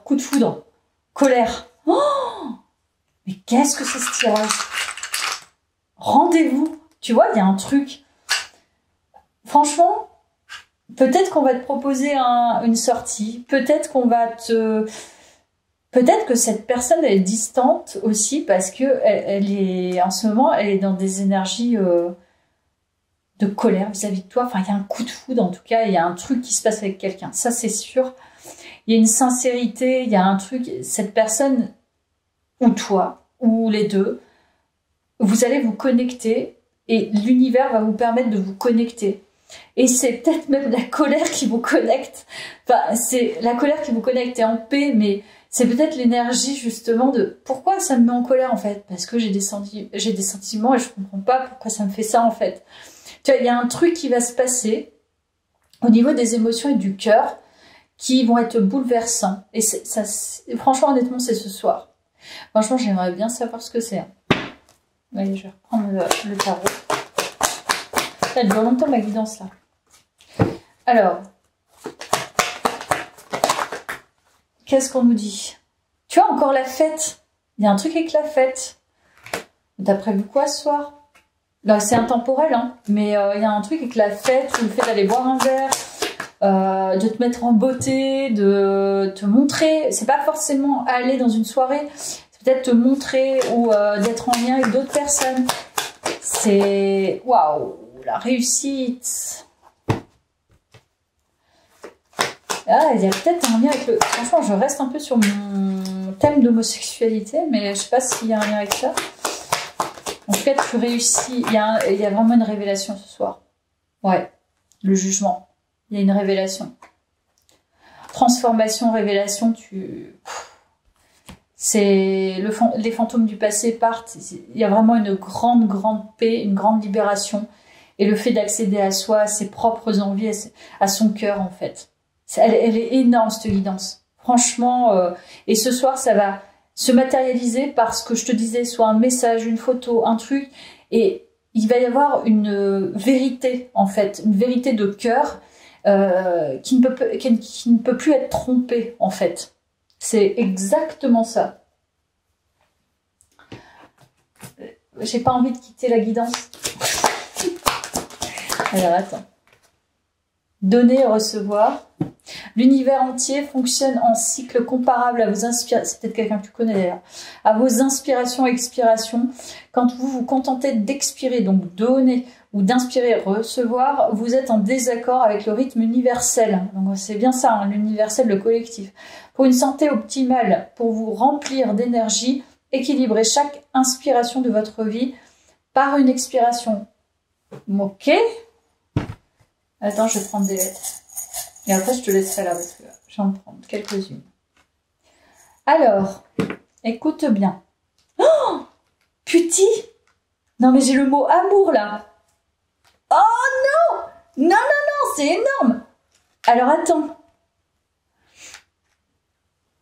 Coup de foudre. Colère. Oh, mais qu'est-ce que c'est ce tirage? Rendez-vous. Tu vois, il y a un truc. Franchement, peut-être qu'on va te proposer une sortie. Peut-être que cette personne elle est distante aussi parce que elle est en ce moment, elle est dans des énergies de colère vis-à-vis de toi. Enfin, il y a un coup de foudre en tout cas. Il y a un truc qui se passe avec quelqu'un. Ça, c'est sûr. Il y a une sincérité, il y a un truc, cette personne, ou toi, ou les deux, vous allez vous connecter et l'univers va vous permettre de vous connecter. Et c'est peut-être même la colère qui vous connecte. Enfin, c'est la colère qui vous connecte et en paix, mais c'est peut-être l'énergie justement de pourquoi ça me met en colère en fait, parce que j'ai des sentiments et je comprends pas pourquoi ça me fait ça en fait. Tu vois, il y a un truc qui va se passer au niveau des émotions et du cœur qui vont être bouleversants. Et ça, franchement, honnêtement, c'est ce soir. Franchement, j'aimerais bien savoir ce que c'est. Allez, je vais reprendre le tarot. Elle dure longtemps ma guidance là. Alors, qu'est-ce qu'on nous dit? Tu vois, encore la fête. Il y a un truc avec la fête. T'as prévu quoi ce soir? Là, c'est intemporel, hein. Mais il y a un truc avec la fête, le fait d'aller boire un verre. De te mettre en beauté, de te montrer. C'est pas forcément aller dans une soirée, c'est peut-être te montrer ou d'être en lien avec d'autres personnes. C'est waouh, la réussite. Ah, il y a peut-être un lien avec le. Franchement, je reste un peu sur mon thème d'homosexualité, mais je sais pas s'il y a un lien avec ça. En tout cas, tu réussis. Il y a vraiment une révélation ce soir. Ouais, le jugement. Il y a une révélation. Transformation, révélation, les fantômes du passé partent. Il y a vraiment une grande paix, une grande libération. Et le fait d'accéder à soi, à ses propres envies, à son cœur, en fait. Elle est énorme, cette guidance. Franchement, et ce soir, ça va se matérialiser par ce que je te disais, soit un message, une photo, un truc. Et il va y avoir une vérité, en fait, une vérité de cœur. Qui ne peut plus être trompé en fait. C'est exactement ça. J'ai pas envie de quitter la guidance. Alors attends. donner et recevoir. L'univers entier fonctionne en cycle comparable à vos inspirations. C'est peut-être quelqu'un que tu connais d'ailleurs. À vos inspirations et expirations. Quand vous vous contentez d'expirer, donc donner, ou d'inspirer, recevoir, vous êtes en désaccord avec le rythme universel. Donc c'est bien ça, hein, l'universel, le collectif. Pour une santé optimale, pour vous remplir d'énergie, équilibrez chaque inspiration de votre vie par une expiration. Ok. Attends, je vais prendre des lettres. Et après, je te laisserai là, parce que je vais en prendre quelques-unes. Alors, écoute bien. Oh, putain! Non, mais j'ai le mot amour, là. Oh, non! Non, non, non, c'est énorme! Alors, attends.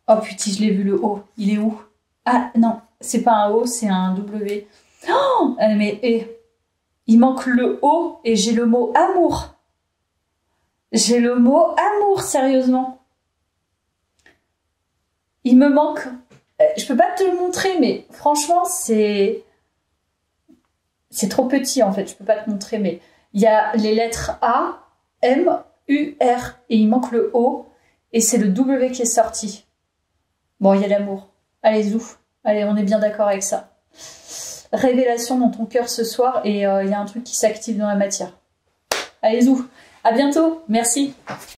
Oh, putain, je l'ai vu, le O. Il est où? Ah, non, c'est pas un O, c'est un W. Oh, mais il manque le O et j'ai le mot amour. J'ai le mot amour, sérieusement. Il me manque... Je peux pas te le montrer, mais franchement, c'est trop petit, en fait. Je peux pas te montrer, mais il y a les lettres A, M, U, R. Et il manque le O. Et c'est le W qui est sorti. Bon, il y a l'amour. Allez, zou. Allez, on est bien d'accord avec ça. Révélation dans ton cœur ce soir. Et il y a un truc qui s'active dans la matière. Allez, zou. À bientôt. Merci.